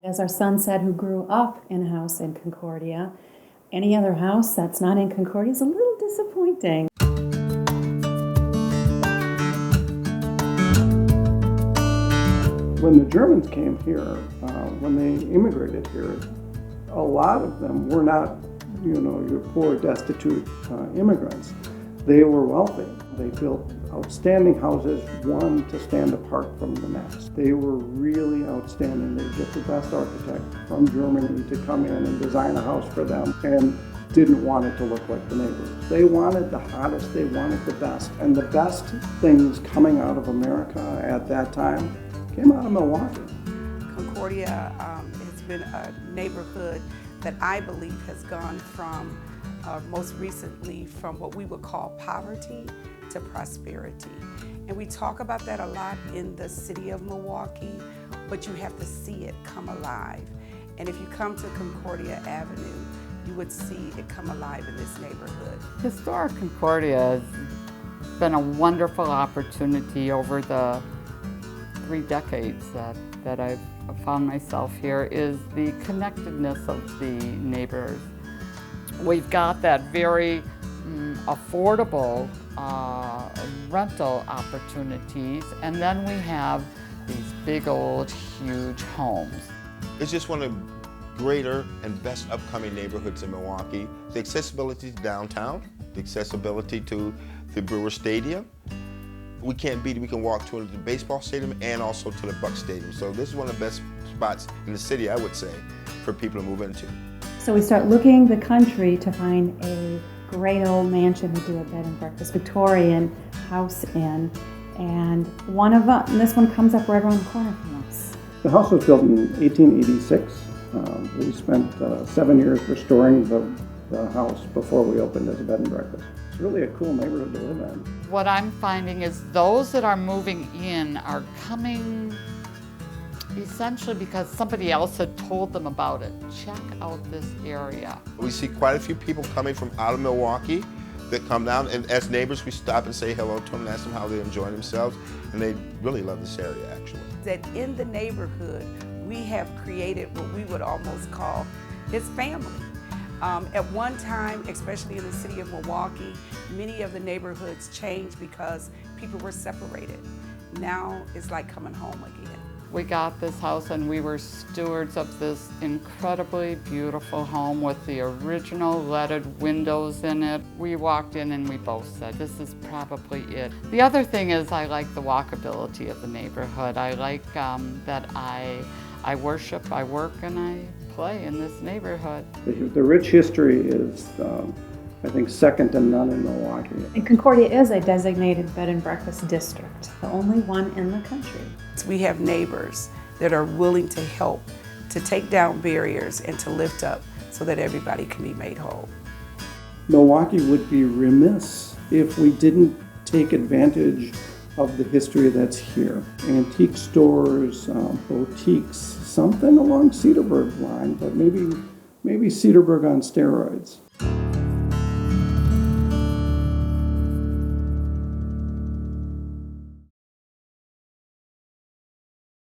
As our son said, who grew up in a house in Concordia, any other house that's not in Concordia is a little disappointing. When the Germans came here, when they immigrated here, a lot of them were not, your poor, destitute immigrants. They were wealthy. They built outstanding houses, one to stand apart from the next. They were really outstanding. They'd get the best architect from Germany to come in and design a house for them, and didn't want it to look like the neighbors. They wanted the hottest, they wanted the best. And the best things coming out of America at that time came out of Milwaukee. Concordia has been a neighborhood that I believe has gone from, most recently, from what we would call poverty to prosperity. And we talk about that a lot in the city of Milwaukee, but you have to see it come alive. And if you come to Concordia Avenue, you would see it come alive in this neighborhood. Historic Concordia has been a wonderful opportunity over the 3 decades that I've found myself here, is the connectedness of the neighbors. We've got that very affordable rental opportunities, and then we have these big old huge homes. It's just one of the greater and best upcoming neighborhoods in Milwaukee. The accessibility to downtown, the accessibility to the Brewer Stadium. We can't beat it. We can walk to the baseball stadium and also to the Buck Stadium. So this is one of the best spots in the city, I would say, for people to move into. So we start looking the country to find a great old mansion to do a bed and breakfast, Victorian house in, and this one comes up right around the corner from us. The house was built in 1886. We spent 7 years restoring the house before we opened as a bed and breakfast. It's really a cool neighborhood to live in. What I'm finding is those that are moving in are coming essentially because somebody else had told them about it. Check out this area. We see quite a few people coming from out of Milwaukee that come down, and as neighbors we stop and say hello to them and ask them how they enjoy themselves, and they really love this area actually. That in the neighborhood we have created what we would almost call his family. At one time, especially in the city of Milwaukee, many of the neighborhoods changed because people were separated. Now it's like coming home again. We got this house and we were stewards of this incredibly beautiful home with the original leaded windows in it. We walked in and we both said, this is probably it. The other thing is I like the walkability of the neighborhood. I like that I worship, I work, and I play in this neighborhood. The rich history is, I think, second to none in Milwaukee. And Concordia is a designated bed and breakfast district, the only one in the country. We have neighbors that are willing to help, to take down barriers and to lift up so that everybody can be made whole. Milwaukee would be remiss if we didn't take advantage of the history that's here. Antique stores, boutiques, something along Cedarburg line, but maybe Cedarburg on steroids.